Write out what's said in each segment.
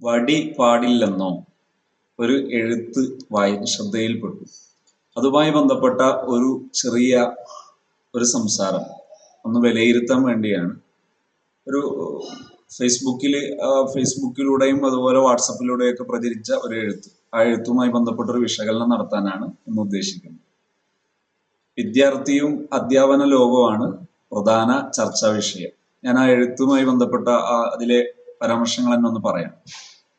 വടി പാടില്ലെന്നോ ഒരു എഴുത്ത് ശ്രദ്ധയിൽപ്പെട്ടു. അതുമായി ബന്ധപ്പെട്ട ഒരു ചെറിയ സംസാരം ഒന്ന് വിലയിരുത്താൻ വേണ്ടിയാണ്. ഒരു ഫേസ്ബുക്കിലൂടെയും അതുപോലെ വാട്സപ്പിലൂടെയൊക്കെ പ്രചരിച്ച ഒരു എഴുത്ത്, ആ എഴുത്തുമായി ബന്ധപ്പെട്ട ഒരു വിശകലനം നടത്താനാണ് ഇന്ന് ഉദ്ദേശിക്കുന്നത്. വിദ്യാർത്ഥിയും അധ്യാപന ലോകവുമാണ് പ്രധാന ചർച്ചാ വിഷയം. ഞാൻ ആ എഴുത്തുമായി ബന്ധപ്പെട്ട അതിലെ പരാമർശങ്ങൾ തന്നെ ഒന്ന് പറയാം.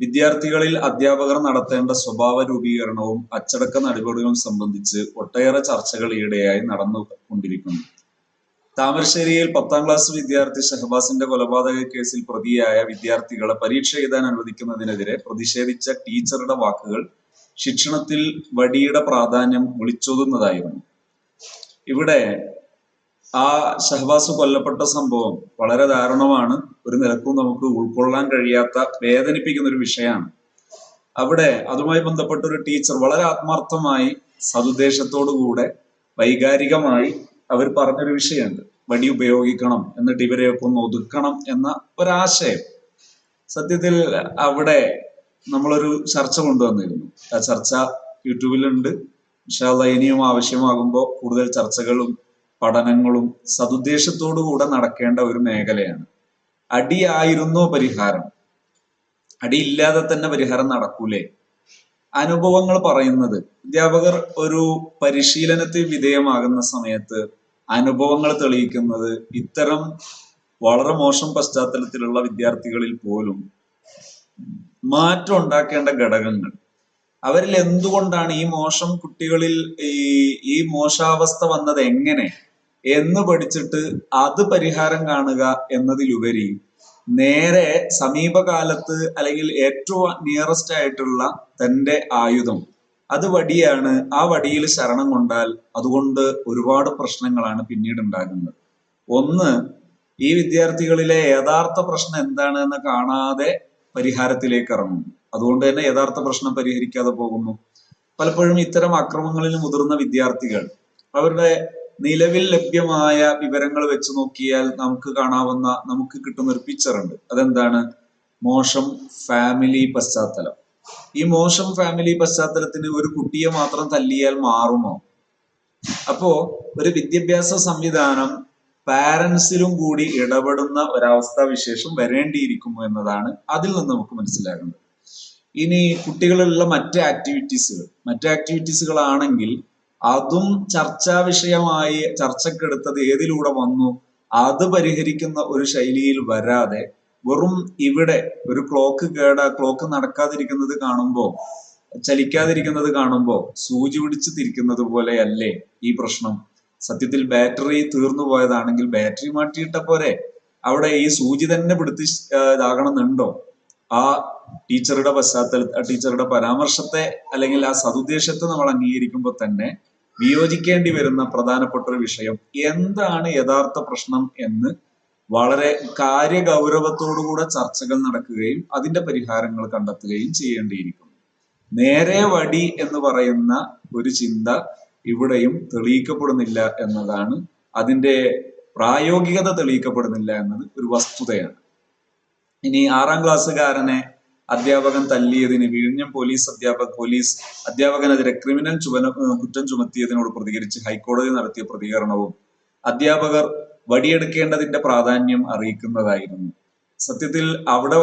വിദ്യാർത്ഥികളിൽ അധ്യാപകർ നടത്തേണ്ട സ്വഭാവ രൂപീകരണവും അച്ചടക്ക നടപടികളും സംബന്ധിച്ച് ഒട്ടേറെ ചർച്ചകൾ ഈയിടെയായി നടന്നുകൊണ്ടിരിക്കുന്നു. താമരശ്ശേരിയിൽ 10ാം ക്ലാസ് വിദ്യാർത്ഥി ഷഹബാസിന്റെ കൊലപാതക കേസിൽ പ്രതിയായ വിദ്യാർത്ഥികളെ പരീക്ഷ എഴുതാൻ അനുവദിക്കുന്നതിനെതിരെ പ്രതിഷേധിച്ച ടീച്ചറുടെ വാക്കുകൾ ശിക്ഷണത്തിൽ വടിയുടെ പ്രാധാന്യം വിളിച്ചോതുന്നതായിരുന്നു. ഇവിടെ ആ ഷഹബാസ് കൊല്ലപ്പെട്ട സംഭവം വളരെ ദാരുണമാണ്. ഒരു നിലക്കും നമുക്ക് ഉൾക്കൊള്ളാൻ കഴിയാത്ത, വേദനിപ്പിക്കുന്ന ഒരു വിഷയമാണ്. അവിടെ അതുമായി ബന്ധപ്പെട്ട ഒരു ടീച്ചർ വളരെ ആത്മാർത്ഥമായി, സതുദ്ദേശത്തോടുകൂടെ, വൈകാരികമായി അവർ പറഞ്ഞൊരു വിഷയമുണ്ട്. വടി ഉപയോഗിക്കണം, എന്നിട്ട് ഇവരെയൊക്കെ ഒന്ന് ഒതുക്കണം എന്ന ഒരാശയം. സത്യത്തിൽ അവിടെ നമ്മളൊരു ചർച്ച കൊണ്ടുവന്നിരുന്നു. ആ ചർച്ച യൂട്യൂബിലുണ്ട്. ഇൻഷാ അല്ലാഹ് ഇനിയും ആവശ്യമാകുമ്പോൾ കൂടുതൽ ചർച്ചകളും പഠനങ്ങളും സതുദ്ദേശത്തോടുകൂടെ നടക്കേണ്ട ഒരു മേഖലയാണ്. അടിയായിരുന്നോ പരിഹാരം? അടിയില്ലാതെ തന്നെ പരിഹാരം നടക്കൂലേ? അനുഭവങ്ങൾ പറയുന്നത്, അധ്യാപകർ ഒരു പരിശീലനത്തിൽ വിധേയമാകുന്ന സമയത്ത് അനുഭവങ്ങൾ തെളിയിക്കുന്നത് ഇത്തരം വളരെ മോശം പശ്ചാത്തലത്തിലുള്ള വിദ്യാർത്ഥികളിൽ പോലും മാറ്റം ഉണ്ടാക്കേണ്ട ഘടകങ്ങൾ, അവരിൽ എന്തുകൊണ്ടാണ് ഈ മോശം കുട്ടികളിൽ ഈ മോശാവസ്ഥ വന്നത് എങ്ങനെ എന്ന് പഠിച്ചിട്ട് അത് പരിഹാരം കാണുക എന്നതിലുപരി നേരെ സമീപകാലത്ത് അല്ലെങ്കിൽ ഏറ്റവും നിയറസ്റ്റ് ആയിട്ടുള്ള തൻ്റെ ആയുധം, അത് വടിയാണ്. ആ വടിയിൽ ശരണം കൊണ്ടാൽ അതുകൊണ്ട് ഒരുപാട് പ്രശ്നങ്ങളാണ് പിന്നീട് ഉണ്ടാകുന്നത്. ഒന്ന്, ഈ വിദ്യാർത്ഥികളിലെ യഥാർത്ഥ പ്രശ്നം എന്താണ് എന്ന് കാണാതെ പരിഹാരത്തിലേക്ക് ഇറങ്ങുന്നു. അതുകൊണ്ട് തന്നെ യഥാർത്ഥ പ്രശ്നം പരിഹരിക്കാതെ പോകുന്നു. പലപ്പോഴും ഇത്തരം അക്രമങ്ങളിൽ മുതിർന്ന വിദ്യാർത്ഥികൾ അവരുടെ നിലവിൽ ലഭ്യമായ വിവരങ്ങൾ വെച്ച് നോക്കിയാൽ നമുക്ക് കിട്ടുന്ന ഒരു പിക്ചർ ഉണ്ട്. അതെന്താണ്? മോശം ഫാമിലി പശ്ചാത്തലം. ഈ മോശം ഫാമിലി പശ്ചാത്തലത്തിന് ഒരു കുട്ടിയെ മാത്രം തല്ലിയാൽ മാറുമോ? അപ്പോ ഒരു വിദ്യാഭ്യാസ സംവിധാനം പാരന്റ്സിലും കൂടി ഇടപെടുന്ന ഒരവസ്ഥാ വിശേഷം വരേണ്ടിയിരിക്കുന്നു എന്നതാണ് അതിൽ നിന്ന് നമുക്ക് മനസ്സിലാകുന്നത്. ഇനി കുട്ടികളുള്ള മറ്റ് ആക്ടിവിറ്റീസുകളാണെങ്കിൽ അതും ചർച്ചാ വിഷയമായി ചർച്ചക്കെടുത്തത് ഏതിലൂടെ വന്നു, അത് പരിഹരിക്കുന്ന ഒരു ശൈലിയിൽ വരാതെ വെറും ഇവിടെ ഒരു ക്ലോക്ക് നടക്കാതിരിക്കുന്നത് കാണുമ്പോൾ, ചലിക്കാതിരിക്കുന്നത് കാണുമ്പോൾ സൂചി പിടിച്ച് തിരിക്കുന്നത് പോലെയല്ലേ ഈ പ്രശ്നം? സത്യത്തിൽ ബാറ്ററി തീർന്നു പോയതാണെങ്കിൽ ബാറ്ററി മാറ്റിയിട്ട പോരെ? അവിടെ ഈ സൂചി തന്നെ പിടുത്തി ഇതാകണമെന്നുണ്ടോ? ആ ടീച്ചറുടെ പരാമർശത്തെ അല്ലെങ്കിൽ ആ സതുദ്ദേശത്തെ നമ്മൾ അംഗീകരിക്കുമ്പോൾ തന്നെ വിയോജിക്കേണ്ടി വരുന്ന പ്രധാനപ്പെട്ട ഒരു വിഷയം, എന്താണ് യഥാർത്ഥ പ്രശ്നം എന്ന് വളരെ കാര്യഗൗരവത്തോടുകൂടെ ചർച്ചകൾ നടക്കുകയും അതിന്റെ പരിഹാരങ്ങൾ കണ്ടെത്തുകയും ചെയ്യേണ്ടിയിരിക്കുന്നു. നേരെ വടി എന്ന് പറയുന്ന ഒരു ചിന്ത ഇവിടെയും തെളിയിക്കപ്പെടുന്നില്ല എന്നതാണ്, അതിന്റെ പ്രായോഗികത തെളിയിക്കപ്പെടുന്നില്ല എന്നത് ഒരു വസ്തുതയാണ്. ഇനി 6ാം ക്ലാസ്സുകാരനെ അധ്യാപകൻ തല്ലിയതിന് വിഴിഞ്ഞം അധ്യാപകനെതിരെ ക്രിമിനൽ കുറ്റം ചുമത്തിയതിനോട് പ്രതികരിച്ച് ഹൈക്കോടതി നടത്തിയ പ്രതികരണവും അധ്യാപകർ വടിയെടുക്കേണ്ടതിന്റെ പ്രാധാന്യം അറിയിക്കുന്നതായിരുന്നു. സത്യത്തിൽ അവിടെ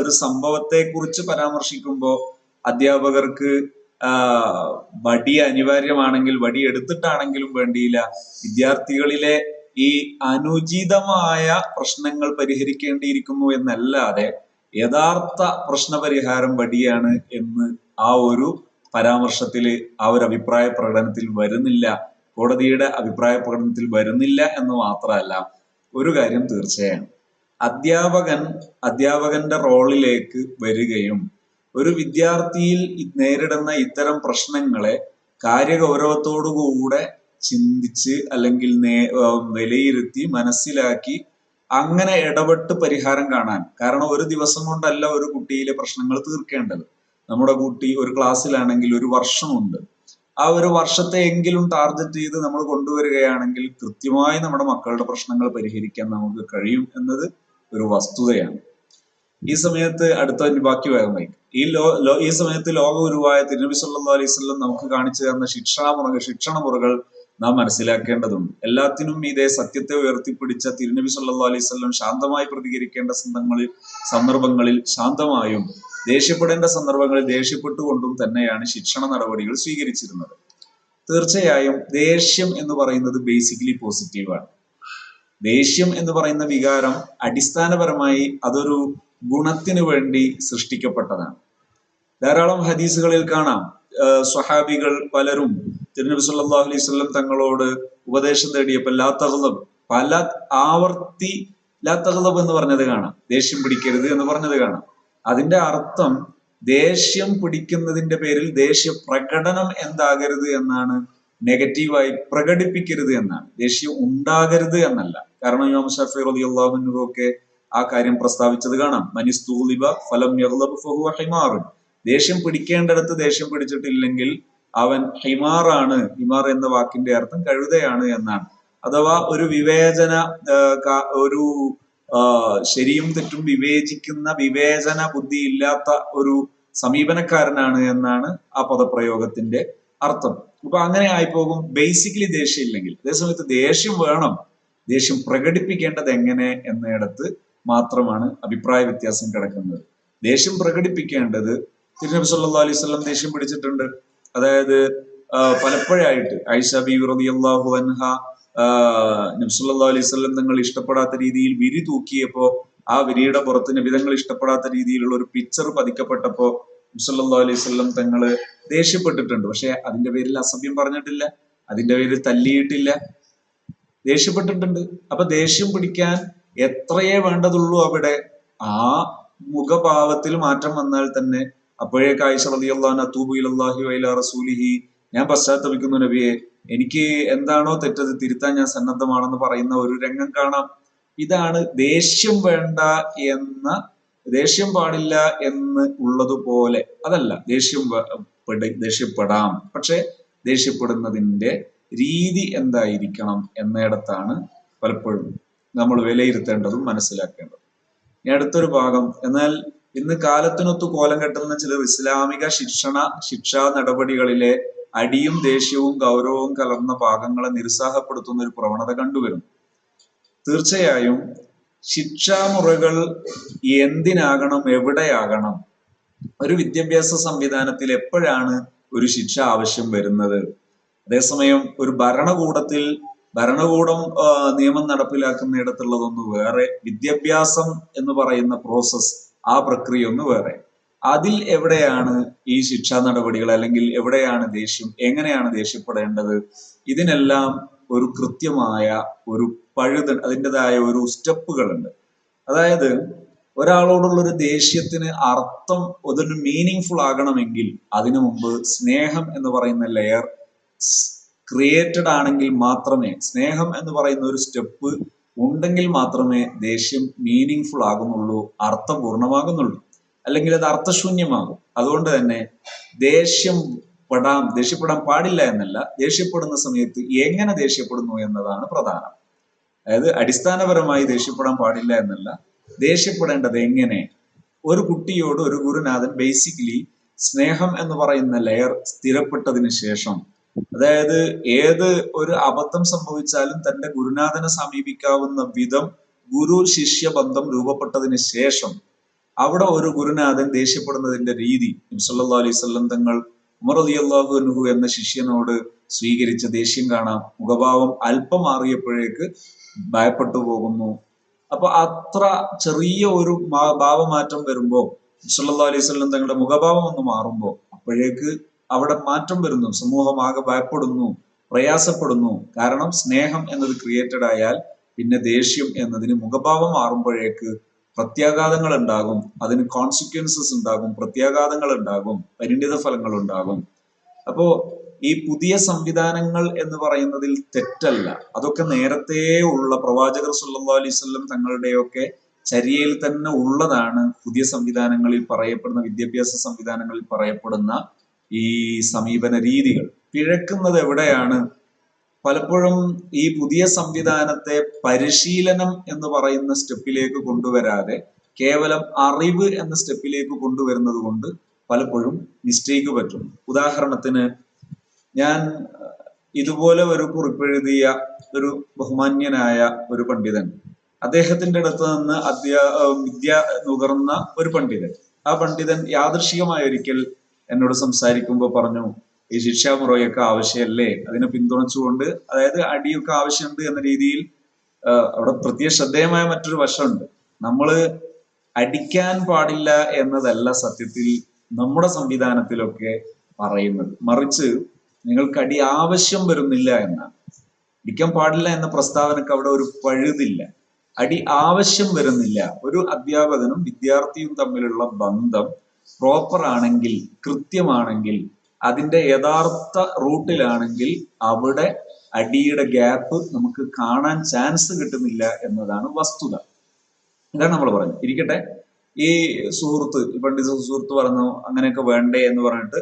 ഒരു സംഭവത്തെ കുറിച്ച് പരാമർശിക്കുമ്പോൾ അധ്യാപകർക്ക് വടി അനിവാര്യമാണെങ്കിൽ വടി എടുത്തിട്ടാണെങ്കിലും വേണ്ടിയില്ല, വിദ്യാർത്ഥികളിലെ ഈ അനുചിതമായ പ്രശ്നങ്ങൾ പരിഹരിക്കേണ്ടിയിരിക്കുന്നു എന്നല്ലാതെ യഥാർത്ഥ പ്രശ്നപരിഹാരം വടിയാണ് എന്ന് ആ ഒരു പരാമർശത്തില്, ആ ഒരു അഭിപ്രായ പ്രകടനത്തിൽ വരുന്നില്ല. കോടതിയുടെ അഭിപ്രായ പ്രകടനത്തിൽ വരുന്നില്ല എന്ന് മാത്രമല്ല, ഒരു കാര്യം തീർച്ചയാണ്, അധ്യാപകന്റെ റോളിലേക്ക് വരികയും ഒരു വിദ്യാർത്ഥിയിൽ നേരിടുന്ന ഇത്തരം പ്രശ്നങ്ങളെ കാര്യഗൗരവത്തോടുകൂടെ ചിന്തിച്ച് അല്ലെങ്കിൽ വിലയിരുത്തി മനസ്സിലാക്കി അങ്ങനെ ഇടപെട്ട് പരിഹാരം കാണാൻ. കാരണം ഒരു ദിവസം കൊണ്ടല്ല ഒരു കുട്ടിയിലെ പ്രശ്നങ്ങൾ തീർക്കേണ്ടത്. നമ്മുടെ കുട്ടി ഒരു ക്ലാസ്സിലാണെങ്കിൽ ഒരു വർഷമുണ്ട്. ആ ഒരു വർഷത്തെ എങ്കിലും ടാർഗറ്റ് ചെയ്ത് നമ്മൾ കൊണ്ടുവരികയാണെങ്കിൽ കൃത്യമായി നമ്മുടെ മക്കളുടെ പ്രശ്നങ്ങൾ പരിഹരിക്കാൻ നമുക്ക് കഴിയും എന്നത് ഒരു വസ്തുതയാണ്. ഈ സമയത്ത് ബാക്കി വേഗം വായിക്കും. ഈ സമയത്ത് ലോക ഗുരുവായ തിരുനബി സല്ലല്ലാഹു അലൈഹി വസല്ലം നമുക്ക് കാണിച്ചു തന്ന ശിക്ഷണമുറകൾ നാം മനസ്സിലാക്കേണ്ടതുണ്ട്. എല്ലാത്തിനും ഇതേ സത്യത്തെ ഉയർത്തിപ്പിടിച്ച തിരുനബി സല്ലല്ലാഹു അലൈഹി വസല്ലം ശാന്തമായി പ്രതികരിക്കേണ്ട സന്ദർഭങ്ങളിൽ ശാന്തമായും ദേഷ്യപ്പെടേണ്ട സന്ദർഭങ്ങളിൽ ദേഷ്യപ്പെട്ടുകൊണ്ടും തന്നെയാണ് ശിക്ഷണ നടപടികൾ സ്വീകരിച്ചിരുന്നത്. തീർച്ചയായും ദേഷ്യം എന്ന് പറയുന്നത് ബേസിക്കലി പോസിറ്റീവാണ്. ദേഷ്യം എന്ന് പറയുന്ന വികാരം അടിസ്ഥാനപരമായി അതൊരു ഗുണത്തിന് വേണ്ടി സൃഷ്ടിക്കപ്പെട്ടതാണ്. ധാരാളം ഹദീസുകളിൽ കാണാം, സ്വഹാബികൾ പലരും തിരുനബി സല്ലല്ലാഹു അലൈഹി വസല്ലം തങ്ങളോട് ഉപദേശം തേടിയപ്പോൾ ലാ തഗ്ളബ്, പല ആവർത്തി ലാ തഗ്ളബ് എന്ന് പറഞ്ഞത് കാണാം, ദേഷ്യം പിടിക്കരുത് എന്ന് പറഞ്ഞത് കാണാം. അതിന്റെ അർത്ഥം ദേഷ്യം പിടിക്കുന്നതിന്റെ പേരിൽ ദേഷ്യ പ്രകടനം എന്താകരുത് എന്നാണ്, നെഗറ്റീവായി പ്രകടിപ്പിക്കരുത് എന്നാണ്, ദേഷ്യം ഉണ്ടാകരുത് എന്നല്ല. കാരണം ഇമാം ശാഫിഈ റളിയല്ലാഹു അൻഹു ഒക്കെ ആ കാര്യം പ്രസ്താവിച്ചത് കാണാം, മനിസ്തൂലിബ ഫലം യഗ്ളബ് ഫഹുവ ഹിമാറുൻ, ദേഷ്യം പിടിക്കേണ്ടടുത്ത് ദേഷ്യം പിടിച്ചിട്ടില്ലെങ്കിൽ അവൻ ഹിമാറാണ്. ഹിമാർ എന്ന വാക്കിന്റെ അർത്ഥം കഴുതയാണ് എന്നാണ്. അഥവാ ഒരു ഒരു ശരിയും തെറ്റും വിവേചിക്കുന്ന വിവേചന ബുദ്ധി ഇല്ലാത്ത ഒരു സമീപനക്കാരനാണ് എന്നാണ് ആ പദപ്രയോഗത്തിന്റെ അർത്ഥം. അപ്പൊ അങ്ങനെ ആയിപ്പോകും ബേസിക്കലി ദേഷ്യം ഇല്ലെങ്കിൽ. അതേസമയത്ത് ദേഷ്യം വേണം, ദേഷ്യം പ്രകടിപ്പിക്കേണ്ടത് എങ്ങനെ എന്നിടത്ത് മാത്രമാണ് അഭിപ്രായ വ്യത്യാസം കിടക്കുന്നത്. ദേഷ്യം പ്രകടിപ്പിക്കേണ്ടത് തിരുനബി സല്ലല്ലാഹു അലൈഹി വസല്ലം ദേഷ്യം പിടിച്ചിട്ടുണ്ട്. അതായത് പലപ്പോഴായിട്ട് ആയിഷ ബീവി റളിയല്ലാഹു അൻഹ നബി സല്ലല്ലാഹു അലൈഹി വസല്ലം തങ്ങൾ ഇഷ്ടപ്പെടാത്ത രീതിയിൽ വിരി തൂക്കിയപ്പോ ആ വിരിയുടെ പുറത്ത് നബി തങ്ങൾ ഇഷ്ടപ്പെടാത്ത രീതിയിലുള്ള ഒരു പിക്ചർ പതിക്കപ്പെട്ടപ്പോ നബി സല്ലല്ലാഹു അലൈഹി വസല്ലം തങ്ങള് ദേഷ്യപ്പെട്ടിട്ടുണ്ട്. പക്ഷെ അതിന്റെ പേരിൽ അസഭ്യം പറഞ്ഞിട്ടില്ല, അതിന്റെ പേരിൽ തല്ലിയിട്ടില്ല, ദേഷ്യപ്പെട്ടിട്ടുണ്ട്. അപ്പൊ ദേഷ്യം പിടിക്കാൻ എത്രയേ വേണ്ടതുള്ളൂ അവിടെ. ആ മുഖഭാവത്തിൽ മാറ്റം വന്നാൽ തന്നെ അപ്പോഴേക്ക് ആയിഷ റളിയല്ലാഹു അൻഹ തൂബു ഇലല്ലാഹി വഇലാ റസൂലിഹി, ഞാൻ പശ്ചാത്തപിക്കുന്നു നബിയെ, എനിക്ക് എന്താണോ തെറ്റത് തിരുത്താൻ ഞാൻ സന്നദ്ധമാണെന്ന് പറയുന്ന ഒരു രംഗം കാണാം. ഇതാണ് ദേഷ്യം വേണ്ട എന്ന, ദേഷ്യം പാടില്ല എന്ന് ഉള്ളതുപോലെ അതല്ല, ദേഷ്യപ്പെടാം, പക്ഷെ ദേഷ്യപ്പെടുന്നതിന്റെ രീതി എന്തായിരിക്കണം എന്നിടത്താണ് പലപ്പോഴും നമ്മൾ വിലയിരുത്തേണ്ടതും മനസ്സിലാക്കേണ്ടതും. ഇനി അടുത്തൊരു ഭാഗം, എന്നാൽ ഇന്ന് കാലത്തിനൊത്തു കോലം കെട്ടുന്ന ചിലർ ഇസ്ലാമിക ശിക്ഷാ നടപടികളിലെ അടിയും ദേഷ്യവും ഗൗരവവും കലർന്ന ഭാഗങ്ങളെ നിരുത്സാഹപ്പെടുത്തുന്ന ഒരു പ്രവണത കണ്ടുവരുന്നു. തീർച്ചയായും ശിക്ഷാമുറകൾ എന്തിനാകണം, എവിടെയാകണം, ഒരു വിദ്യാഭ്യാസ സംവിധാനത്തിൽ എപ്പോഴാണ് ഒരു ശിക്ഷ ആവശ്യം വരുന്നത്? അതേസമയം ഒരു ഭരണകൂടം നിയമം നടപ്പിലാക്കുന്നിടത്തുള്ളതൊന്ന് വേറെ, വിദ്യാഭ്യാസം എന്ന് പറയുന്ന പ്രോസസ്, ആ പ്രക്രിയ ഒന്ന് വേറെ. അതിൽ എവിടെയാണ് ഈ ശിക്ഷാ നടപടികൾ, അല്ലെങ്കിൽ എവിടെയാണ് ദേഷ്യം, എങ്ങനെയാണ് ദേഷ്യപ്പെടേണ്ടത്? ഇതിനെല്ലാം ഒരു കൃത്യമായ ഒരു അതിൻ്റെതായ ഒരു സ്റ്റെപ്പുകളുണ്ട്. അതായത് ഒരാളോടുള്ള ഒരു ദേഷ്യത്തിന് അർത്ഥം, അതൊരു മീനിങ് ഫുൾ ആകണമെങ്കിൽ അതിനു മുമ്പ് സ്നേഹം എന്ന് പറയുന്ന ലെയർ ക്രിയേറ്റഡ് ആണെങ്കിൽ മാത്രമേ, സ്നേഹം എന്ന് പറയുന്ന ഒരു സ്റ്റെപ്പ് ഉണ്ടെങ്കിൽ മാത്രമേ ദേഷ്യം മീനിങ് ഫുൾ ആകുന്നുള്ളൂ, അർത്ഥപൂർണമാകുന്നുള്ളൂ. അല്ലെങ്കിൽ അത് അർത്ഥശൂന്യമാകും. അതുകൊണ്ട് തന്നെ ദേഷ്യപ്പെടാൻ പാടില്ല എന്നല്ല, ദേഷ്യപ്പെടുന്ന സമയത്ത് എങ്ങനെ ദേഷ്യപ്പെടുന്നു എന്നതാണ് പ്രധാനം. അതായത് അടിസ്ഥാനപരമായി ദേഷ്യപ്പെടാൻ പാടില്ല എന്നല്ല, ദേഷ്യപ്പെടേണ്ടത് എങ്ങനെ. ഒരു കുട്ടിയോട് ഒരു ഗുരുനാഥൻ ബേസിക്കലി സ്നേഹം എന്ന് പറയുന്ന ലെയർ സ്ഥിരപ്പെട്ടതിന് ശേഷം, അതായത് ഏത് ഒരു അബദ്ധം സംഭവിച്ചാലും തന്റെ ഗുരുനാഥനെ സമീപിക്കാവുന്ന വിധം ഗുരു ശിഷ്യ ബന്ധം രൂപപ്പെട്ടതിന് ശേഷം അവിടെ ഒരു ഗുരുനാഥൻ ദേഷ്യപ്പെടുന്നതിന്റെ രീതി, നബി സല്ലല്ലാഹു അലൈഹി വസല്ലം തങ്ങൾ ഉമർ റളിയല്ലാഹു അൻഹു എന്ന ശിഷ്യനോട് സ്വീകരിച്ച ദേഷ്യം കാണാം. മുഖഭാവം അല്പം മാറിയപ്പോഴേക്ക് ഭയപ്പെട്ടു പോകുന്നു. അപ്പൊ അത്ര ചെറിയ ഒരു ഭാവമാറ്റം വരുമ്പോ, നബി സല്ലല്ലാഹു അലൈഹി വസല്ലം തങ്ങളുടെ മുഖഭാവം ഒന്ന് മാറുമ്പോ അപ്പോഴേക്ക് അവിടെ മാറ്റം വരുന്നു. സമൂഹമാകെ ഭയപ്പെടുന്നു, പ്രയാസപ്പെടുന്നു. കാരണം സ്നേഹം എന്നത് ക്രിയേറ്റഡ് ആയാൽ പിന്നെ ദേഷ്യം എന്നതിന് മുഖഭാവം മാറുമ്പോഴേക്ക് പ്രത്യാഘാതങ്ങൾ ഉണ്ടാകും, അതിന് കോൺസിക്വൻസസ് ഉണ്ടാകും, പ്രത്യാഘാതങ്ങൾ ഉണ്ടാകും, പരിണിത ഫലങ്ങൾ ഉണ്ടാകും. അപ്പോ ഈ പുതിയ സംവിധാനങ്ങൾ എന്ന് പറയുന്നതിൽ തെറ്റല്ല, അതൊക്കെ നേരത്തെ ഉള്ള പ്രവാചകർ സല്ലല്ലാഹു അലൈഹി വസല്ലം തങ്ങളുടെയൊക്കെ ചര്യയിൽ തന്നെ ഉള്ളതാണ്. പുതിയ സംവിധാനങ്ങളിൽ പറയപ്പെടുന്ന, വിദ്യാഭ്യാസ സംവിധാനങ്ങളിൽ പറയപ്പെടുന്ന ഈ സമീപന രീതികൾ പിഴക്കുന്നത് എവിടെയാണ്? പലപ്പോഴും ഈ പുതിയ സംവിധാനത്തെ പരിശീലനം എന്ന് പറയുന്ന സ്റ്റെപ്പിലേക്ക് കൊണ്ടുവരാതെ കേവലം അറിവ് എന്ന സ്റ്റെപ്പിലേക്ക് കൊണ്ടുവരുന്നത് കൊണ്ട് പലപ്പോഴും മിസ്റ്റേക്ക് പറ്റും. ഉദാഹരണത്തിന്, ഞാൻ ഇതുപോലെ ഒരു കുറിപ്പെഴുതിയ ഒരു ബഹുമാന്യനായ ഒരു പണ്ഡിതൻ, അദ്ദേഹത്തിന്റെ അടുത്ത് നിന്ന് വിദ്യ നുകർന്ന ഒരു പണ്ഡിതൻ, ആ പണ്ഡിതൻ യാദൃശികമായ ഒരിക്കൽ എന്നോട് സംസാരിക്കുമ്പോൾ പറഞ്ഞു, ഈ ശിക്ഷാമുറയൊക്കെ ആവശ്യമല്ലേ, അതിനെ പിന്തുണച്ചുകൊണ്ട്, അതായത് അടിയൊക്കെ ആവശ്യമുണ്ട് എന്ന രീതിയിൽ. അവിടെ പ്രത്യേക ശ്രദ്ധേയമായ മറ്റൊരു വശമുണ്ട്. നമ്മള് അടിക്കാൻ പാടില്ല എന്നതല്ല സത്യത്തിൽ നമ്മുടെ സംവിധാനത്തിലൊക്കെ പറയുന്നത്, മറിച്ച് നിങ്ങൾക്ക് അടി ആവശ്യം വരുന്നില്ല എന്നാണ്. അടിക്കാൻ പാടില്ല എന്ന പ്രസ്താവനക്ക് അവിടെ ഒരു പഴുതില്ല. അടി ആവശ്യം വരുന്നില്ല. ഒരു അധ്യാപകനും വിദ്യാർത്ഥിയും തമ്മിലുള്ള ബന്ധം പ്രോപ്പർ ആണെങ്കിൽ, കൃത്യമാണെങ്കിൽ, അതിന്റെ യഥാർത്ഥ റൂട്ടിലാണെങ്കിൽ അവിടെ അടിയുടെ ഗ്യാപ്പ് നമുക്ക് കാണാൻ ചാൻസ് കിട്ടുന്നില്ല എന്നതാണ് വസ്തുത. ഇതാണ് നമ്മൾ പറയുന്നത്. ഇരിക്കട്ടെ, ഈ സുഹൃത്ത്, ഈ പണ്ഡിത സുഹൃത്ത് പറഞ്ഞു അങ്ങനെയൊക്കെ വേണ്ടേ എന്ന് പറഞ്ഞിട്ട്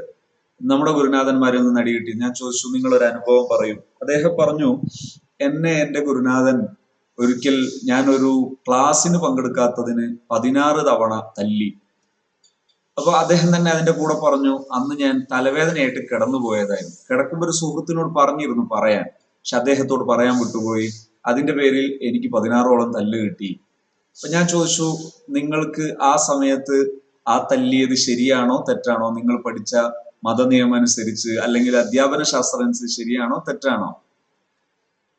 നമ്മുടെ ഗുരുനാഥന്മാരിൽ നിന്ന് അടി കിട്ടി. ഞാൻ ചോദിച്ചു, നിങ്ങളൊരു അനുഭവം പറയും. അദ്ദേഹം പറഞ്ഞു, എന്നെ എന്റെ ഗുരുനാഥൻ ഒരിക്കൽ ഞാനൊരു ക്ലാസ്സിന് പങ്കെടുക്കാത്തതിന് 16 തവണ തല്ലി. അപ്പൊ അദ്ദേഹം തന്നെ അതിന്റെ കൂടെ പറഞ്ഞു, അന്ന് ഞാൻ തലവേദനയായിട്ട് കിടന്നുപോയതായിരുന്നു. കിടക്കുമ്പോൾ ഒരു സുഹൃത്തിനോട് പറഞ്ഞിരുന്നു പറയാൻ, പക്ഷെ അദ്ദേഹത്തോട് പറയാൻ വിട്ടുപോയി. അതിന്റെ പേരിൽ എനിക്ക് 16ഓളം തല്ല് കിട്ടി. അപ്പൊ ഞാൻ ചോദിച്ചു, നിങ്ങൾക്ക് ആ സമയത്ത് ആ തല്ലിയത് ശരിയാണോ തെറ്റാണോ? നിങ്ങൾ പഠിച്ച മതനിയമം അനുസരിച്ച് അല്ലെങ്കിൽ അധ്യാപന ശാസ്ത്രം അനുസരിച്ച് ശരിയാണോ തെറ്റാണോ?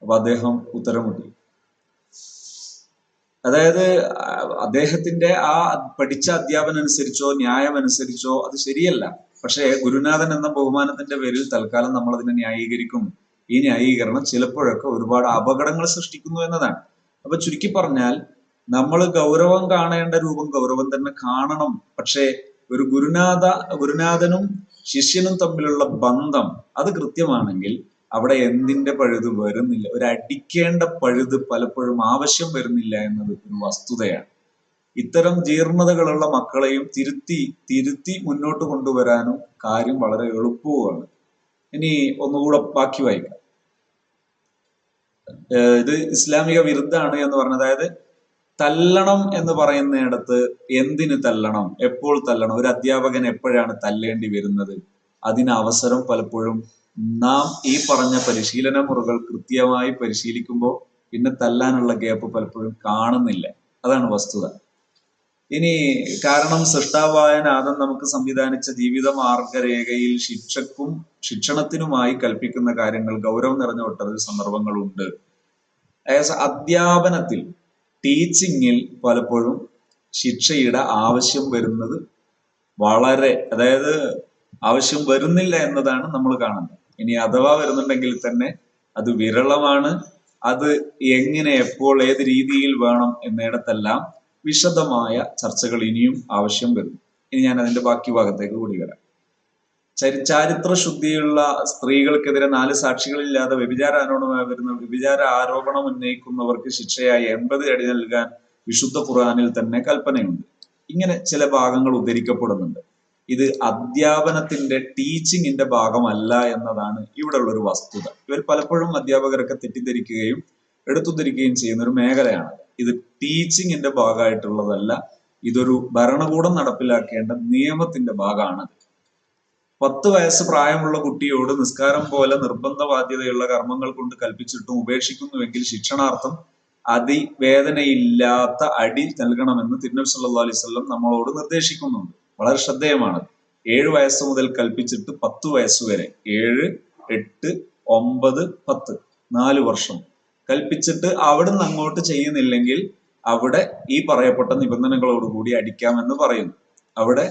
അപ്പൊ അദ്ദേഹം ഉത്തരം മുട്ടി. അതായത് അദ്ദേഹത്തിന്റെ ആ പഠിച്ച അധ്യാപനം അനുസരിച്ചോ ന്യായം അനുസരിച്ചോ അത് ശരിയല്ല. പക്ഷേ ഗുരുനാഥൻ എന്ന ബഹുമാനത്തിന്റെ പേരിൽ തൽക്കാലം നമ്മൾ അതിനെ ന്യായീകരിക്കും. ഈ ന്യായീകരണം ചിലപ്പോഴൊക്കെ ഒരുപാട് അപകടങ്ങൾ സൃഷ്ടിക്കുന്നു എന്നതാണ്. അപ്പൊ ചുരുക്കി പറഞ്ഞാൽ, നമ്മൾ ഗൗരവം കാണേണ്ട രൂപം ഗൗരവം തന്നെ കാണണം. പക്ഷേ ഒരു ഗുരുനാഥനും ശിഷ്യനും തമ്മിലുള്ള ബന്ധം അത് കൃത്യമാണെങ്കിൽ അവിടെ എന്തിന്റെ പഴുത് വരുന്നില്ല. ഒരു അടിക്കേണ്ട പഴുത് പലപ്പോഴും ആവശ്യം വരുന്നില്ല എന്നത് ഒരു വസ്തുതയാണ്. ഇത്തരം ജീർണതകളുള്ള മക്കളെയും തിരുത്തി മുന്നോട്ട് കൊണ്ടുവരാനും കാര്യം വളരെ എളുപ്പവുമാണ്. ഇനി ഒന്നുകൂടെ ബാക്കി വായിക്കാം. ഇത് ഇസ്ലാമിക വിരുദ്ധാണ് എന്ന് പറഞ്ഞത്. അതായത് തല്ലണം എന്ന് പറയുന്നിടത്ത് എന്തിന് തല്ലണം, എപ്പോൾ തല്ലണം, ഒരു അധ്യാപകൻ എപ്പോഴാണ് തല്ലേണ്ടി വരുന്നത്, അതിന് അവസരം പലപ്പോഴും നാം ഈ പറഞ്ഞ പരിശീലന മുറകൾ കൃത്യമായി പരിശീലിക്കുമ്പോൾ പിന്നെ തല്ലാനുള്ള ഗ്യാപ്പ് പലപ്പോഴും കാണുന്നില്ല. അതാണ് വസ്തുത. ഇനി കാരണം സൃഷ്ടാവായ നാഥൻ നമുക്ക് സംവിധാനിച്ച ജീവിത മാർഗരേഖയിൽ ശിക്ഷണത്തിനുമായി കൽപ്പിക്കുന്ന കാര്യങ്ങൾ ഗൗരവം നിറഞ്ഞ ഒട്ടേറെ സന്ദർഭങ്ങളുണ്ട്. അധ്യാപനത്തിൽ, ടീച്ചിങ്ങിൽ പലപ്പോഴും ശിക്ഷയുടെ ആവശ്യം വരുന്നത് അതായത് ആവശ്യം വരുന്നില്ല എന്നതാണ് നമ്മൾ കാണുന്നത്. ഇനി അഥവാ വരുന്നുണ്ടെങ്കിൽ തന്നെ അത് വിരളമാണ്. അത് എങ്ങനെ, എപ്പോൾ, ഏത് രീതിയിൽ വേണം എന്നിടത്തെല്ലാം വിശദമായ ചർച്ചകൾ ഇനിയും ആവശ്യം വരും. ഇനി ഞാൻ അതിന്റെ ബാക്കി ഭാഗത്തേക്ക് കൂടി വരാം. ചരിത്ര ശുദ്ധിയുള്ള സ്ത്രീകൾക്കെതിരെ 4 സാക്ഷികളില്ലാതെ വ്യഭിചാര ആരോപണം ഉന്നയിക്കുന്നവർക്ക് ശിക്ഷയായി 80 അടി നൽകാൻ വിശുദ്ധ ഖുർആനിൽ തന്നെ കൽപ്പനയുണ്ട്. ഇങ്ങനെ ചില ഭാഗങ്ങൾ ഉദ്ധരിക്കപ്പെടുന്നുണ്ട്. ഇത് അധ്യാപനത്തിന്റെ, ടീച്ചിങ്ങിന്റെ ഭാഗമല്ല എന്നതാണ് ഇവിടെ ഉള്ളൊരു വസ്തുത. ഇവർ പലപ്പോഴും അധ്യാപകരൊക്കെ തെറ്റിദ്ധരിക്കുകയും എടുത്തുദ്ധരിക്കുകയും ചെയ്യുന്ന ഒരു മേഖലയാണ്. ഇത് ടീച്ചിങ്ങിന്റെ ഭാഗമായിട്ടുള്ളതല്ല. ഇതൊരു ഭരണകൂടം നടപ്പിലാക്കേണ്ട നിയമത്തിന്റെ ഭാഗമാണ്. 10 വയസ്സ് പ്രായമുള്ള കുട്ടിയോട് നിസ്കാരം പോലെ നിർബന്ധ ബാധ്യതയുള്ള കർമ്മങ്ങൾ കൊണ്ട് കൽപ്പിച്ചിട്ടും ഉപേക്ഷിക്കുന്നുവെങ്കിൽ ശിക്ഷണാർത്ഥം അതിവേദനയില്ലാത്ത അടി നൽകണമെന്ന് തിരുനബി സല്ലല്ലാഹു അലൈഹി വസല്ലം നമ്മളോട് നിർദ്ദേശിക്കുന്നുണ്ട്. വളരെ ശ്രദ്ധേയമാണ്. 7 വയസ്സ് മുതൽ കൽപ്പിച്ചിട്ട് 10 വയസ്സ് വരെ, 7, 8, 9, 10, 4 വർഷം കൽപ്പിച്ചിട്ട് അവിടുന്ന് അങ്ങോട്ട് ചെയ്യുന്നില്ലെങ്കിൽ അവിടെ ഈ പറയപ്പെട്ട നിബന്ധനകളോടുകൂടി അടിക്കാമെന്ന് പറയുന്നു. അവിടെ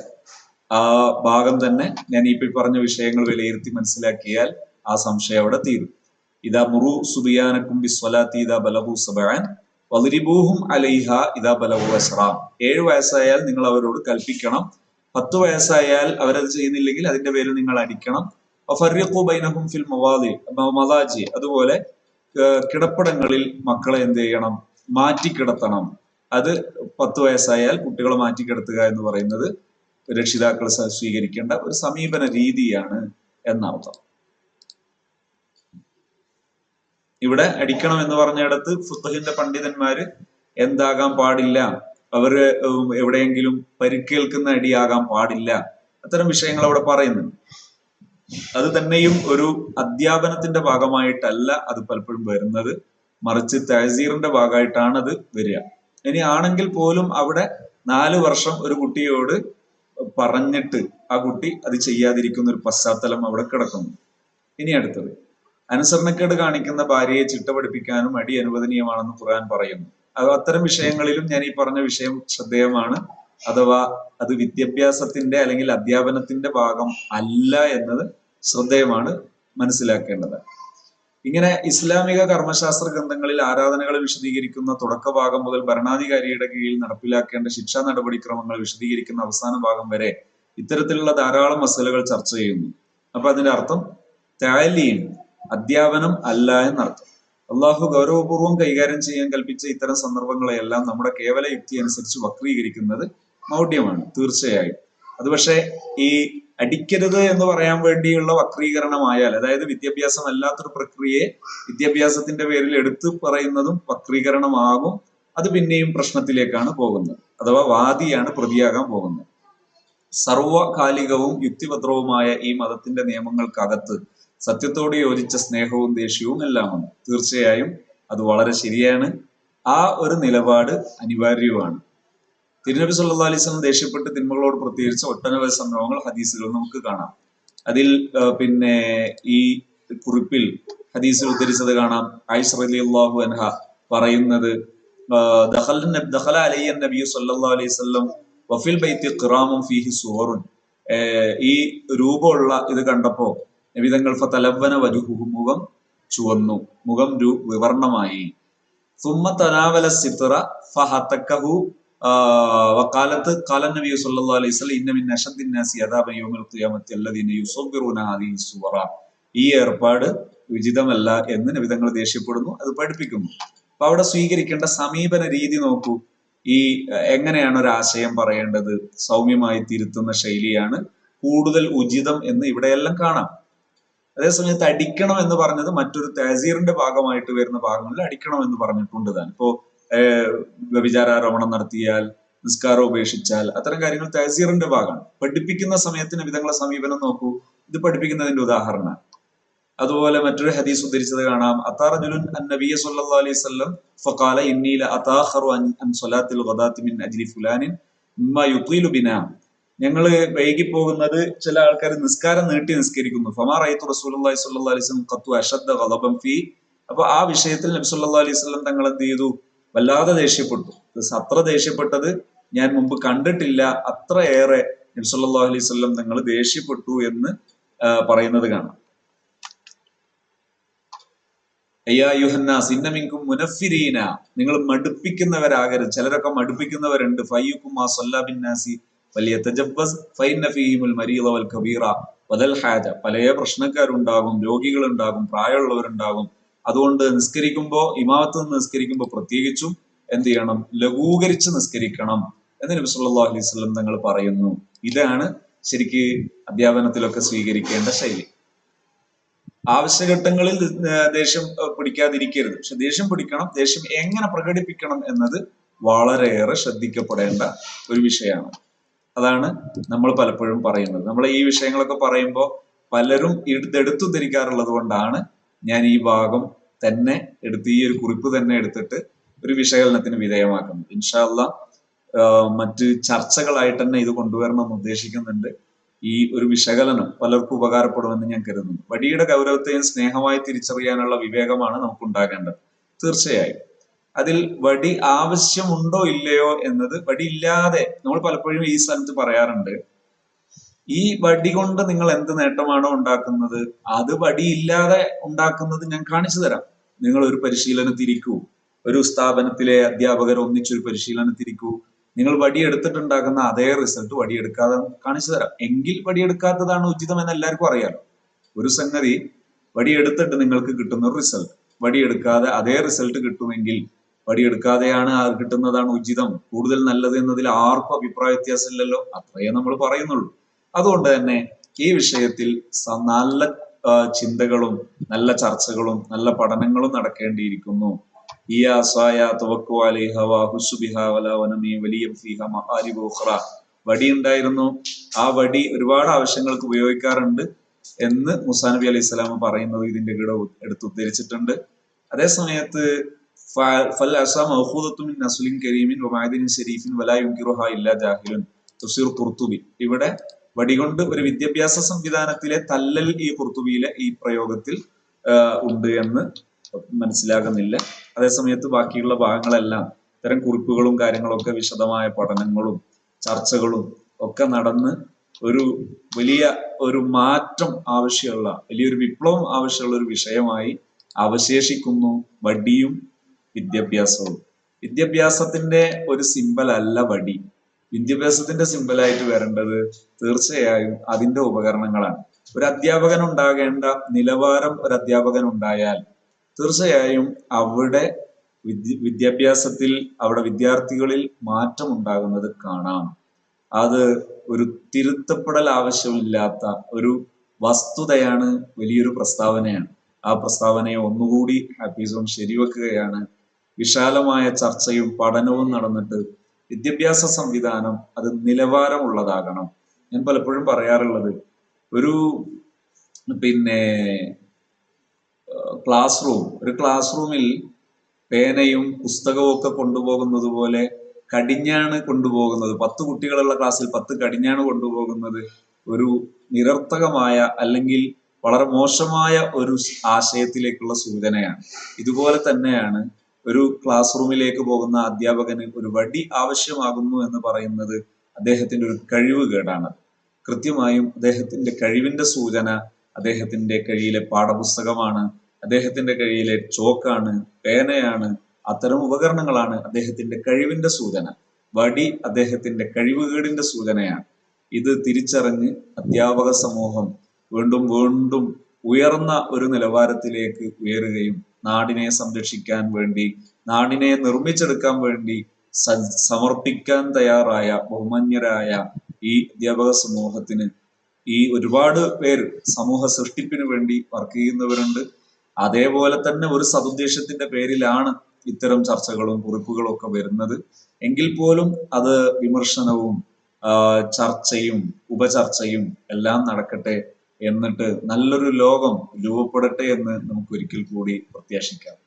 ആ ഭാഗം തന്നെ ഞാൻ ഈ പറഞ്ഞ വിഷയങ്ങൾ വിലയിരുത്തി മനസ്സിലാക്കിയാൽ ആ സംശയം അവിടെ തീരും. ഇതാ മുറു സുബിയാനക്കും ബിസ്വലാത്തി ഇതാ ബലഹു സബഅൻ വദ്രിബൂഹും അലൈഹ ഇതാ ബലഹു അസ്റാം. 7 വയസ്സായാൽ നിങ്ങൾ അവരോട് കൽപ്പിക്കണം. 10 വയസ്സായാൽ അവരത് ചെയ്യുന്നില്ലെങ്കിൽ അതിന്റെ പേരിൽ നിങ്ങൾ അടിക്കണം. ഫർരിഖു ബൈനഹും ഫിൽ മവാജി. അതുപോലെ കിടപ്പിടങ്ങളിൽ മക്കളെ എന്ത് ചെയ്യണം? മാറ്റിക്കിടത്തണം. അത് 10 വയസ്സായാൽ കുട്ടികളെ മാറ്റിക്കിടത്തുക എന്ന് പറയുന്നത് രക്ഷിതാക്കൾ സ്വീകരിക്കേണ്ട ഒരു സമീപന രീതിയാണ് എന്നർത്ഥം. ഇവിടെ അടിക്കണം എന്ന് പറഞ്ഞിടത്ത് ഫുഖഹിന്റെ പണ്ഡിതന്മാര് എന്താകാൻ പാടില്ല, അവര് എവിടെയെങ്കിലും പരിക്കേൽക്കുന്ന അടിയാകാൻ പാടില്ല. അത്തരം വിഷയങ്ങൾ അവിടെ പറയുന്നുണ്ട്. അത് തന്നെയും ഒരു അധ്യാപനത്തിന്റെ ഭാഗമായിട്ടല്ല അത് പലപ്പോഴും വരുന്നത്, മറിച്ച് തഹസീറിന്റെ ഭാഗമായിട്ടാണ് അത് വരിക. ഇനി ആണെങ്കിൽ പോലും അവിടെ 4 വർഷം ഒരു കുട്ടിയോട് പറഞ്ഞിട്ട് ആ കുട്ടി അത് ചെയ്യാതിരിക്കുന്ന ഒരു പശ്ചാത്തലം അവിടെ കിടക്കുന്നു. ഇനി അടുത്തത്, അനുസരണക്കേട് കാണിക്കുന്ന ഭാര്യയെ ചിട്ട പഠിപ്പിക്കാനും അടി അനുവദനീയമാണെന്ന് ഖുർആൻ പറയുന്നു. അത്തരം വിഷയങ്ങളിലും ഞാൻ ഈ പറഞ്ഞ വിഷയം ശ്രദ്ധേയമാണ്. അഥവാ അത് വിദ്യാഭ്യാസത്തിന്റെ അല്ലെങ്കിൽ അധ്യാപനത്തിന്റെ ഭാഗം അല്ല എന്നത് ശ്രദ്ധേയമാണ്, മനസ്സിലാക്കേണ്ടത്. ഇങ്ങനെ ഇസ്ലാമിക കർമ്മശാസ്ത്ര ഗ്രന്ഥങ്ങളിൽ ആരാധനകളെ വിശദീകരിക്കുന്ന തുടക്ക ഭാഗം മുതൽ ഭരണാധികാരിയുടെ കീഴിൽ നടപ്പിലാക്കേണ്ട ശിക്ഷാ നടപടിക്രമങ്ങൾ വിശദീകരിക്കുന്ന അവസാന ഭാഗം വരെ ഇത്തരത്തിലുള്ള ധാരാളം മസലകൾ ചർച്ച ചെയ്യുന്നു. അപ്പൊ അതിന്റെ അർത്ഥം തഅലീം അധ്യാപനം അല്ല എന്നർത്ഥം. അള്ളാഹു ഗൗരവപൂർവ്വം കൈകാര്യം ചെയ്യാൻ കൽപ്പിച്ച ഇത്തരം സന്ദർഭങ്ങളെയെല്ലാം നമ്മുടെ കേവല യുക്തി അനുസരിച്ച് വക്രീകരിക്കുന്നത് മൗഢ്യമാണ് തീർച്ചയായും. അത് പക്ഷേ ഈ അടിക്കരുത് എന്ന് പറയാൻ വേണ്ടിയുള്ള വക്രീകരണമായാൽ, അതായത് വിദ്യാഭ്യാസം അല്ലാത്തൊരു പ്രക്രിയയെ വിദ്യാഭ്യാസത്തിന്റെ പേരിൽ എടുത്തു പറയുന്നതും വക്രീകരണമാകും. അത് പിന്നെയും പ്രശ്നത്തിലേക്കാണ് പോകുന്നത്, അഥവാ വാദിയാണ് പ്രതിയാകാൻ പോകുന്നത്. സർവകാലികവും യുക്തിഭദ്രവുമായ ഈ മതത്തിന്റെ നിയമങ്ങൾക്കകത്ത് സത്യത്തോട് യോജിച്ച സ്നേഹവും ദേഷ്യവും എല്ലാമാണ്. തീർച്ചയായും അത് വളരെ ശരിയാണ്. ആ ഒരു നിലപാട് അനിവാര്യവുമാണ്. തിരുനബി സല്ലല്ലാഹു അലൈഹി വസല്ലം ദേഷ്യപ്പെട്ട് തിന്മകളോട് പ്രത്യേകിച്ച് ഒട്ടനവധി സംഭവങ്ങൾ ഹദീസുകൾ നമുക്ക് കാണാം. അതിൽ പിന്നെ ഈ കുറിപ്പിൽ ഹദീസിൽ ഉദ്ധരിച്ചത് കാണാം. ആയിഷ റളിയല്ലാഹു അൻഹ പറയുന്നത്, ദഖല അലയ്യ നബി സല്ലല്ലാഹു അലൈഹി വസല്ലം വഫിൽ ബൈത്തി ഖിറാമുൻ ഫീഹി സുവറുൻ. ഈ രൂപമുള്ള ഇത് കണ്ടപ്പോ നബിതങ്ങൾ ഫതലവ്വന വജുഹുഹു, മുഖം ചുവന്നു, മുഖം വിവർണമായി. സുമ്മ തനാവല സിത്ര ഫഹതകഹു വഖാലത്ത് ഖാല നബി സല്ലല്ലാഹു അലൈഹി വസല്ലം ഇന്ന മിൻ അശദ്ദിൻ നാസി അദാബൻ യൗമൽ ഖിയാമത്തി അല്ലദീന യുസവ്വിറൂന ഹാദിഹി സുവറ. ഈ ഏർപ്പാട് ഉചിതമല്ല എന്ന് നബിതങ്ങൾ ദേഷ്യപ്പെടുന്നു, അത് പഠിപ്പിക്കുന്നു. അപ്പൊ അവിടെ സ്വീകരിക്കേണ്ട സമീപന രീതി നോക്കൂ. ഈ എങ്ങനെയാണ് ഒരു ആശയം പറയേണ്ടത്, സൗമ്യമായി തിരുത്തുന്ന ശൈലിയാണ് കൂടുതൽ ഉചിതം എന്ന് ഇവിടെയെല്ലാം കാണാം. അതേസമയത്ത് അടിക്കണം എന്ന് പറഞ്ഞത് മറ്റൊരു തഹസീറിന്റെ ഭാഗമായിട്ട് വരുന്ന ഭാഗങ്ങളിൽ അടിക്കണം എന്ന് പറഞ്ഞിട്ടുണ്ട് താൻ. ഇപ്പോ വ്യഭിചാരാരോപണം നടത്തിയാൽ, നിസ്കാരം ഉപേക്ഷിച്ചാൽ, അത്തരം കാര്യങ്ങൾ തഹസീറിന്റെ ഭാഗമാണ്. പഠിപ്പിക്കുന്ന സമയത്തിന് വിധങ്ങളെ സമീപനം നോക്കൂ, ഇത് പഠിപ്പിക്കുന്നതിന്റെ ഉദാഹരണം. അതുപോലെ മറ്റൊരു ഹദീസ് ഉദ്ധരിച്ചത് കാണാം. അത്താറജുലുൻ അന്നബിയ സല്ലല്ലാഹു അലൈഹി വസല്ലം ഫഖാല ഇന്നി ലഅതാഖറു അൻ സ്വലാത്തിൽ ഗദാത്തി മിൻ അജ്ലി ഫുലാനിൻ മിമ്മ യുതീലു ബിനാ. ഞങ്ങള് വൈകി പോകുന്നത്, ചില ആൾക്കാർ നിസ്കാരം നീട്ടി നിസ്കരിക്കുന്നു. ഫമാ റഅയ്തു റസൂലുള്ളാഹി സ്വല്ലല്ലാഹു അലൈഹി വസല്ലം ഖത്തു അശദ്ദ ഗളബൻ ഫീ. അപ്പൊ ആ വിഷയത്തിൽ നബി സല്ലല്ലാഹു അലൈഹി വസല്ലം തങ്ങൾ എന്ത് ചെയ്തു? വല്ലാതെ ദേഷ്യപ്പെട്ടു. അത്ര ദേഷ്യപ്പെട്ടത് ഞാൻ മുമ്പ് കണ്ടിട്ടില്ല, അത്രയേറെ നബി സല്ലല്ലാഹു അലൈഹി വസല്ലം തങ്ങൾ ദേഷ്യപ്പെട്ടു എന്ന് പറയുന്നത് കാണാം. മുനഫിരീന, നിങ്ങൾ മടുപ്പിക്കുന്നവരാകരുത്. ചിലരൊക്കെ മടുപ്പിക്കുന്നവരുണ്ട്. ഫയ്യുക്കും ആ സല്ലാബിന്നാസി വലിയ തജവ്വസ് ഫൈന്ന ഫീഹിമുൽ മരീദ വൽ കബീറ വദൽ ഹാജ. പല പ്രശ്നക്കാരുണ്ടാകും, രോഗികളുണ്ടാകും, പ്രായമുള്ളവരുണ്ടാകും. അതുകൊണ്ട് നിസ്കരിക്കുമ്പോൾ, ഇമാമത്ത് നിന്ന് നിസ്കരിക്കുമ്പോൾ പ്രത്യേകിച്ചും എന്ത് ചെയ്യണം? ലഘൂകരിച്ച് നിസ്കരിക്കണം എന്ന് നബി സല്ലല്ലാഹു അലൈഹി വസല്ലം തങ്ങൾ പറയുന്നു. ഇതാണ് ശരിക്ക് അധ്യാപനത്തിലൊക്കെ സ്വീകരിക്കേണ്ട ശൈലി. ആവശ്യഘട്ടങ്ങളിൽ ദേഷ്യം പിടിക്കാതിരിക്കരുത്, പക്ഷെ ദേഷ്യം പിടിക്കണം. ദേഷ്യം എങ്ങനെ പ്രകടിപ്പിക്കണം എന്നത് വളരെയേറെ ശ്രദ്ധിക്കപ്പെടേണ്ട ഒരു വിഷയമാണ്. അതാണ് നമ്മൾ പലപ്പോഴും പറയുന്നത്. നമ്മൾ ഈ വിഷയങ്ങളൊക്കെ പറയുമ്പോൾ പലരും ഇതെടുത്തു ധരിക്കാറുള്ളത് കൊണ്ടാണ് ഞാൻ ഈ ഭാഗം തന്നെ എടുത്ത്, ഈ ഒരു കുറിപ്പ് തന്നെ എടുത്തിട്ട് ഒരു വിശകലനത്തിന് വിധേയമാക്കുന്നത്. ഇൻഷാ അല്ലാഹ് മറ്റ് ചർച്ചകളായിട്ട് തന്നെ ഇത് കൊണ്ടുവരണം എന്ന് ഉദ്ദേശിക്കുന്നുണ്ട്. ഈ ഒരു വിശകലനം പലർക്കും ഉപകാരപ്പെടുമെന്ന് ഞാൻ കരുതുന്നു. വടിയുടെ ഗൗരവത്തെയും സ്നേഹമായി തിരിച്ചറിയാനുള്ള വിവേകമാണ് നമുക്കുണ്ടാകേണ്ടത്. തീർച്ചയായും അതിൽ വടി ആവശ്യമുണ്ടോ ഇല്ലയോ എന്നത്, വടി ഇല്ലാതെ നമ്മൾ പലപ്പോഴും ഈ സ്ഥലത്ത് പറയാറുണ്ട്, ഈ വടി കൊണ്ട് നിങ്ങൾ എന്ത് നേട്ടമാണോ ഉണ്ടാക്കുന്നത് അത് വടി ഇല്ലാതെ ഉണ്ടാക്കുന്നത് ഞാൻ കാണിച്ചു തരാം. നിങ്ങൾ ഒരു പരിശീലനത്തിരിക്കൂ, ഒരു സ്ഥാപനത്തിലെ അധ്യാപകർ ഒന്നിച്ചൊരു പരിശീലനത്തിരിക്കൂ, നിങ്ങൾ വടിയെടുത്തിട്ടുണ്ടാക്കുന്ന അതേ റിസൾട്ട് വടിയെടുക്കാതെ കാണിച്ചു തരാം. എങ്കിൽ വടിയെടുക്കാത്തതാണ് ഉചിതം എന്ന് എല്ലാവർക്കും അറിയാലോ. ഒരു സംഗതി വടിയെടുത്തിട്ട് നിങ്ങൾക്ക് കിട്ടുന്ന ഒരു റിസൾട്ട്, വടിയെടുക്കാതെ അതേ റിസൾട്ട് കിട്ടുമെങ്കിൽ വടിയെടുക്കാതെയാണ് കിട്ടുന്നതാണ് ഉചിതം, കൂടുതൽ നല്ലത് എന്നതിൽ ആർക്കും അഭിപ്രായ വ്യത്യാസമില്ലല്ലോ. അത്രയേ നമ്മൾ പറയുന്നുള്ളൂ. അതുകൊണ്ട് തന്നെ ഈ വിഷയത്തിൽ നല്ല ചിന്തകളും നല്ല ചർച്ചകളും നല്ല പഠനങ്ങളും നടക്കേണ്ടിയിരിക്കുന്നു. ഈ ആസായ തവക്കു അലൈഹ വഹുസ്സു ബിഹാ വലാ വനമി വലിയ ഫീഹ മആരിബു ഉഖ്റ. വടി ഉണ്ടായിരുന്നു, ആ വടി ഒരുപാട് ആവശ്യങ്ങൾക്ക് ഉപയോഗിക്കാറുണ്ട് എന്ന് മൂസാ നബി അലൈഹി സ്വലാം പറയുന്നത് ഇതിന്റെ കൂടെ എടുത്ത് ഉദ്ധരിച്ചിട്ടുണ്ട്. അതേ സമയത്ത് ഫൽ അസാ മൗഖൂദത്തുൻ മിൻ നസ്ലിൻ കരീമിൻ വമഅദിനിൻ ശരീഫിൻ വലാ യുൻകിറുഹാ ഇല്ലാ ജാഹിലുൻ തുസിർ ഖുർത്തുബി. ഇവിടെ വടികൊണ്ട് ഒരു വിദ്യാഭ്യാസ സംവിധാനത്തിലെ തല്ലൽ ഈ ഖുർത്തുബിയിലെ ഈ പ്രയോഗത്തിൽ ഉണ്ട് എന്ന് മനസ്സിലാകുന്നില്ല. അതേസമയത്ത് ബാക്കിയുള്ള ഭാഗങ്ങളെല്ലാം ഇത്തരം കുറിപ്പുകളും കാര്യങ്ങളൊക്കെ വിശദമായ പഠനങ്ങളും ചർച്ചകളും ഒക്കെ നടന്ന് ഒരു വലിയ ഒരു മാറ്റം ആവശ്യമുള്ള, വലിയൊരു വിപ്ലവം ആവശ്യമുള്ള ഒരു വിഷയമായി അവശേഷിക്കുന്നു വടിയും വിദ്യാഭ്യാസവും. വിദ്യാഭ്യാസത്തിന്റെ ഒരു സിമ്പൽ അല്ല വടി. വിദ്യാഭ്യാസത്തിന്റെ സിമ്പലായിട്ട് വരേണ്ടത് തീർച്ചയായും അതിന്റെ ഉപകരണങ്ങളാണ്. ഒരു അധ്യാപകൻ ഉണ്ടാകേണ്ട നിലവാരം ഒരു അധ്യാപകൻ ഉണ്ടായാൽ തീർച്ചയായും അവിടെ വിദ്യാഭ്യാസത്തിൽ അവിടെ വിദ്യാർത്ഥികളിൽ മാറ്റം ഉണ്ടാകുന്നത് കാണാം. അത് ഒരു തിരുത്തപ്പെടൽ ആവശ്യമില്ലാത്ത ഒരു വസ്തുതയാണ്, വലിയൊരു പ്രസ്താവനയാണ്. ആ പ്രസ്താവനയെ ഒന്നുകൂടി ഹാഫിസോൺ ശരിവെക്കുകയാണ്. വിശാലമായ ചർച്ചയും പഠനവും നടന്നിട്ട് വിദ്യാഭ്യാസ സംവിധാനം അത് നിലവാരമുള്ളതാകണം. ഞാൻ പലപ്പോഴും പറയാറുള്ളത്, ഒരു ഒരു ക്ലാസ് റൂമിൽ പേനയും പുസ്തകവും ഒക്കെ കൊണ്ടുപോകുന്നത് പോലെ കടിഞ്ഞാണ് കൊണ്ടുപോകുന്നത്. 10 കുട്ടികളുള്ള ക്ലാസ്സിൽ 10 കടിഞ്ഞാണ് കൊണ്ടുപോകുന്നത് ഒരു നിരർത്ഥകമായ അല്ലെങ്കിൽ വളരെ മോശമായ ഒരു ആശയത്തിലേക്കുള്ള സൂചനയാണ്. ഇതുപോലെ തന്നെയാണ് ഒരു ക്ലാസ് റൂമിലേക്ക് പോകുന്ന അധ്യാപകന് ഒരു വടി ആവശ്യമാകുന്നു എന്ന് പറയുന്നത് അദ്ദേഹത്തിന്റെ ഒരു കഴിവ് കേടാണ്. കൃത്യമായും അദ്ദേഹത്തിന്റെ കഴിവിന്റെ സൂചന അദ്ദേഹത്തിന്റെ കയ്യിലെ പാഠപുസ്തകമാണ്, അദ്ദേഹത്തിന്റെ കയ്യിലെ ചോക്കാണ്, പേനയാണ്, അത്തരം ഉപകരണങ്ങളാണ് അദ്ദേഹത്തിന്റെ കഴിവിന്റെ സൂചന. വടി അദ്ദേഹത്തിന്റെ കഴിവുകേടിന്റെ സൂചനയാണ്. ഇത് തിരിച്ചറിഞ്ഞ് അധ്യാപക സമൂഹം വീണ്ടും വീണ്ടും ഉയർന്ന ഒരു നിലവാരത്തിലേക്ക് ഉയരുകയും നാടിനെ സംരക്ഷിക്കാൻ വേണ്ടി, നാടിനെ നിർമ്മിച്ചെടുക്കാൻ വേണ്ടി സമർപ്പിക്കാൻ തയ്യാറായ ബഹുമാന്യരായ ഈ അധ്യാപക സമൂഹത്തിന്, ഈ ഒരുപാട് പേര് സമൂഹ സൃഷ്ടിപ്പിന് വേണ്ടി വർക്ക് ചെയ്യുന്നവരുണ്ട്. അതേപോലെ തന്നെ ഒരു സതുദ്ദേശത്തിന്റെ പേരിലാണ് ഇത്തരം ചർച്ചകളും കുറിപ്പുകളും ഒക്കെ വരുന്നത്. എങ്കിൽ പോലും അത് വിമർശനവും ചർച്ചയും ഉപചർച്ചയും എല്ലാം നടക്കട്ടെ, എന്നിട്ട് നല്ലൊരു ലോകം രൂപപ്പെടട്ടെ എന്ന് നമുക്ക് ഒരിക്കൽ കൂടി പ്രത്യാശിക്കാം.